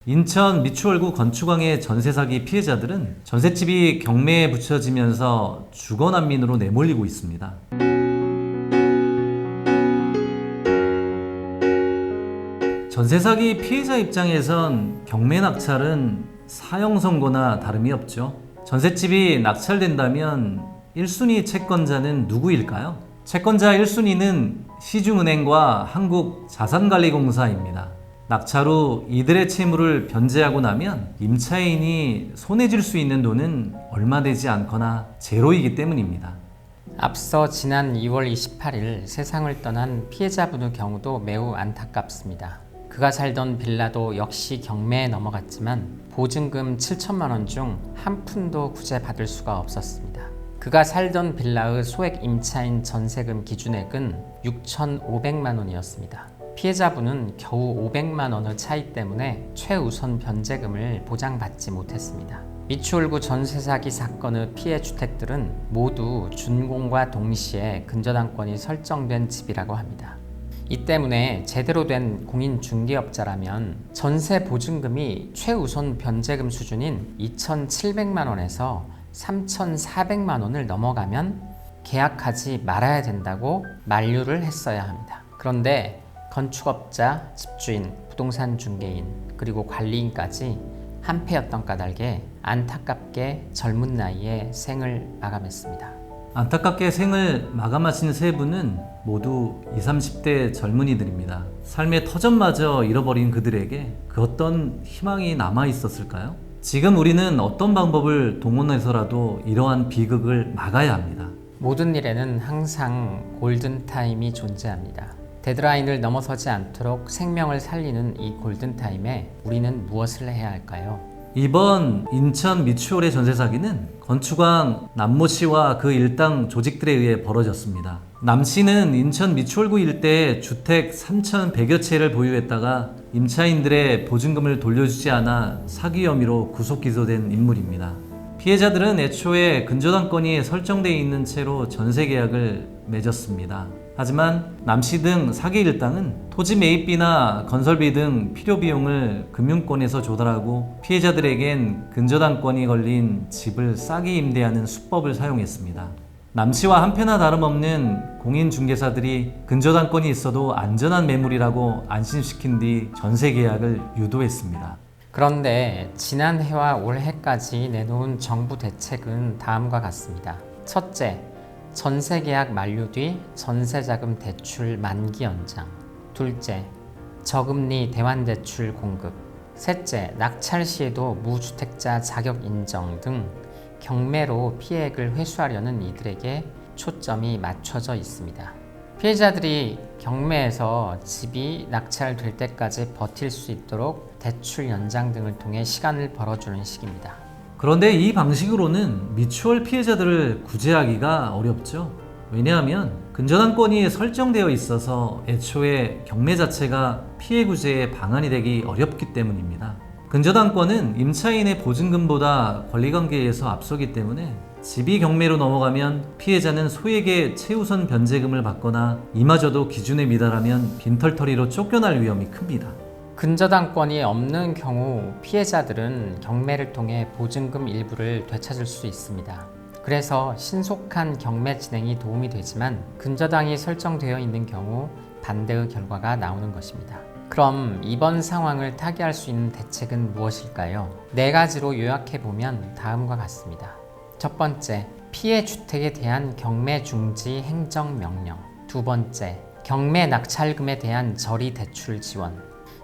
인천 미추홀구 건축왕의 전세 사기 피해자들은 전셋집이 경매에 붙여지면서 주거 난민으로 내몰리고 있습니다. 전세 사기 피해자 입장에선 경매 낙찰은 사형 선고나 다름이 없죠. 전셋집이 낙찰된다면 1순위 채권자는 누구일까요? 채권자 1순위는 시중은행과 한국자산관리공사입니다. 낙찰 후 이들의 채무를 변제하고 나면 임차인이 손해질 수 있는 돈은 얼마 되지 않거나 제로이기 때문입니다. 앞서 지난 2월 28일 세상을 떠난 피해자분의 경우도 매우 안타깝습니다. 그가 살던 빌라도 역시 경매에 넘어갔지만 보증금 7천만 원 중 한 푼도 구제받을 수가 없었습니다. 그가 살던 빌라의 소액 임차인 전세금 기준액은 6,500만 원이었습니다. 피해자분은 겨우 500만 원의 차이 때문에 최우선 변제금을 보장받지 못했습니다. 미추홀구 전세 사기 사건의 피해 주택들은 모두 준공과 동시에 근저당권이 설정된 집이라고 합니다. 이 때문에 제대로 된 공인중개업자라면 전세 보증금이 최우선 변제금 수준인 2,700만 원에서 3,400만 원을 넘어가면 계약하지 말아야 된다고 만류를 했어야 합니다. 그런데 건축업자, 집주인, 부동산 중개인, 그리고 관리인까지 한패였던 까닭에 안타깝게 젊은 나이에 생을 마감했습니다. 안타깝게 생을 마감하신 세 분은 모두 20, 30대 젊은이들입니다. 삶의 터전마저 잃어버린 그들에게 그 어떤 희망이 남아 있었을까요? 지금 우리는 어떤 방법을 동원해서라도 이러한 비극을 막아야 합니다. 모든 일에는 항상 골든타임이 존재합니다. 데드라인을 넘어서지 않도록 생명을 살리는 이 골든타임에 우리는 무엇을 해야 할까요? 이번 인천 미추홀의 전세 사기는 건축왕 남모 씨와 그 일당 조직들에 의해 벌어졌습니다. 남 씨는 인천 미추홀구 일대에 주택 3,100여 채를 보유했다가 임차인들의 보증금을 돌려주지 않아 사기 혐의로 구속 기소된 인물입니다. 피해자들은 애초에 근저당권이 설정되어 있는 채로 전세 계약을 맺었습니다. 하지만 남씨 등 사기 일당은 토지 매입비나 건설비 등 필요 비용을 금융권에서 조달하고 피해자들에겐 근저당권이 걸린 집을 싸게 임대하는 수법을 사용했습니다. 남씨와 한패나 다름없는 공인중개사들이 근저당권이 있어도 안전한 매물이라고 안심시킨 뒤 전세 계약을 유도했습니다. 그런데 지난해와 올해까지 내놓은 정부 대책은 다음과 같습니다. 첫째, 전세계약 만료 뒤 전세자금 대출 만기 연장. 둘째, 저금리 대환대출 공급. 셋째, 낙찰 시에도 무주택자 자격 인정 등 경매로 피해액을 회수하려는 이들에게 초점이 맞춰져 있습니다. 피해자들이 경매에서 집이 낙찰될 때까지 버틸 수 있도록 대출 연장 등을 통해 시간을 벌어주는 식입니다. 그런데 이 방식으로는 미추홀 피해자들을 구제하기가 어렵죠. 왜냐하면 근저당권이 설정되어 있어서 애초에 경매 자체가 피해 구제의 방안이 되기 어렵기 때문입니다. 근저당권은 임차인의 보증금보다 권리관계에서 앞서기 때문에 집이 경매로 넘어가면 피해자는 소액의 최우선 변제금을 받거나 이마저도 기준에 미달하면 빈털터리로 쫓겨날 위험이 큽니다. 근저당권이 없는 경우 피해자들은 경매를 통해 보증금 일부를 되찾을 수 있습니다. 그래서 신속한 경매 진행이 도움이 되지만 근저당이 설정되어 있는 경우 반대의 결과가 나오는 것입니다. 그럼 이번 상황을 타개할 수 있는 대책은 무엇일까요? 4가지로 요약해보면 다음과 같습니다. 첫 번째, 피해 주택에 대한 경매 중지 행정명령. 두 번째, 경매 낙찰금에 대한 저리 대출 지원.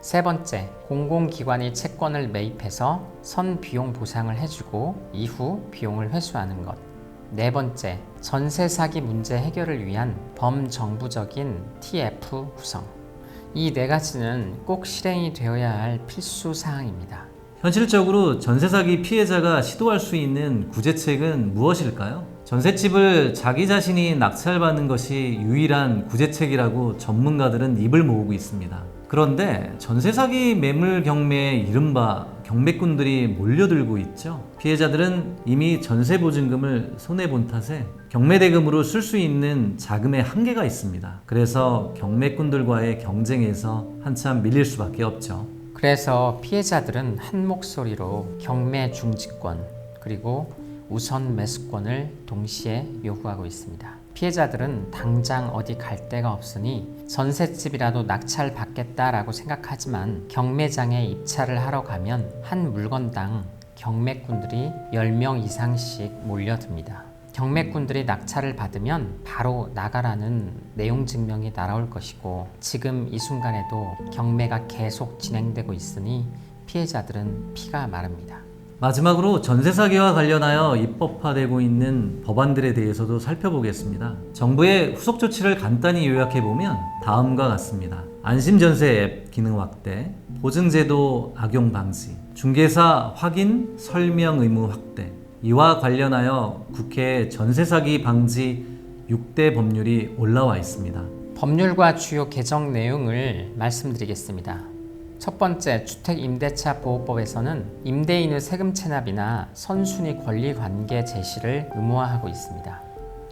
세 번째, 공공기관이 채권을 매입해서 선 비용 보상을 해주고 이후 비용을 회수하는 것. 네 번째, 전세 사기 문제 해결을 위한 범정부적인 TF 구성. 이 4가지는 꼭 실행이 되어야 할 필수 사항입니다. 현실적으로 전세 사기 피해자가 시도할 수 있는 구제책은 무엇일까요? 전셋집을 자기 자신이 낙찰받는 것이 유일한 구제책이라고 전문가들은 입을 모으고 있습니다. 그런데 전세 사기 매물 경매에 이른바 경매꾼들이 몰려들고 있죠. 피해자들은 이미 전세 보증금을 손해본 탓에 경매대금으로 쓸 수 있는 자금의 한계가 있습니다. 그래서 경매꾼들과의 경쟁에서 한참 밀릴 수밖에 없죠. 그래서 피해자들은 한 목소리로 경매 중지권 그리고 우선 매수권을 동시에 요구하고 있습니다. 피해자들은 당장 어디 갈 데가 없으니 전셋집이라도 낙찰 받겠다라고 생각하지만 경매장에 입찰을 하러 가면 한 물건당 경매꾼들이 10명 이상씩 몰려듭니다. 경매꾼들이 낙찰을 받으면 바로 나가라는 내용 증명이 날아올 것이고 지금 이 순간에도 경매가 계속 진행되고 있으니 피해자들은 피가 마릅니다. 마지막으로 전세 사기와 관련하여 입법화되고 있는 법안들에 대해서도 살펴보겠습니다. 정부의 후속 조치를 간단히 요약해보면 다음과 같습니다. 안심전세 앱 기능 확대, 보증제도 악용 방지, 중개사 확인 설명 의무 확대, 이와 관련하여 국회에 전세 사기 방지 6대 법률이 올라와 있습니다. 법률과 주요 개정 내용을 말씀드리겠습니다. 첫 번째, 주택임대차 보호법에서는 임대인의 세금 체납이나 선순위 권리 관계 제시를 의무화하고 있습니다.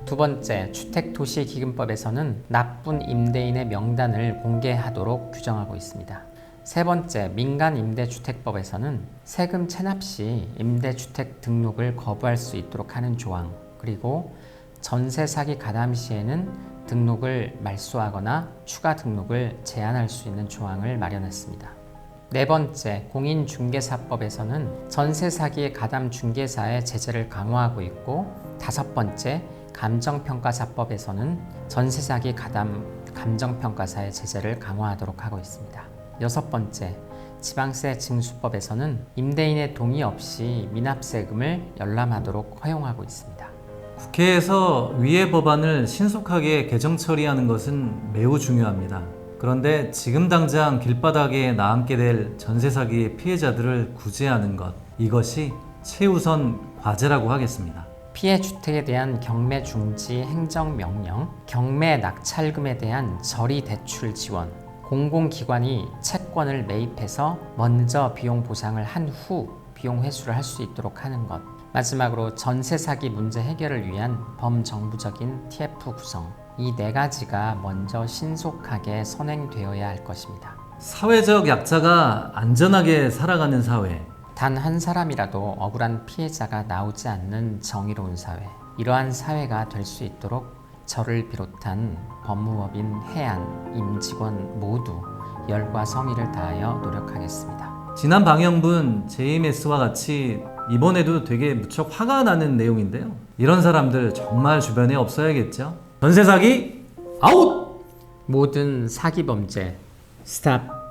두 번째, 주택도시기금법에서는 나쁜 임대인의 명단을 공개하도록 규정하고 있습니다. 세 번째, 민간임대주택법에서는 세금 체납 시 임대주택 등록을 거부할 수 있도록 하는 조항, 그리고 전세 사기 가담 시에는 등록을 말소하거나 추가 등록을 제한할 수 있는 조항을 마련했습니다. 네 번째, 공인중개사법에서는 전세 사기의 가담 중개사의 제재를 강화하고 있고, 다섯 번째, 감정평가사법에서는 전세 사기 가담 감정평가사의 제재를 강화하도록 하고 있습니다. 여섯 번째, 지방세 징수법에서는 임대인의 동의 없이 미납세금을 열람하도록 허용하고 있습니다. 국회에서 위의 법안을 신속하게 개정 처리하는 것은 매우 중요합니다. 그런데 지금 당장 길바닥에 나앉게 될 전세 사기의 피해자들을 구제하는 것, 이것이 최우선 과제라고 하겠습니다. 피해 주택에 대한 경매 중지 행정명령, 경매 낙찰금에 대한 저리 대출 지원, 공공기관이 채권을 매입해서 먼저 비용 보상을 한 후 비용 회수를 할 수 있도록 하는 것. 마지막으로 전세 사기 문제 해결을 위한 범정부적인 TF 구성. 이 네 가지가 먼저 신속하게 선행되어야 할 것입니다. 사회적 약자가 안전하게 살아가는 사회, 단 한 사람이라도 억울한 피해자가 나오지 않는 정의로운 사회. 이러한 사회가 될 수 있도록 저를 비롯한 법무법인, 해안, 임직원 모두 열과 성의를 다하여 노력하겠습니다. 지난 방영분 JMS와 같이 이번에도 되게 무척 화가 나는 내용인데요. 이런 사람들 정말 주변에 없어야겠죠. 전세 사기 아웃! 모든 사기 범죄 스탑.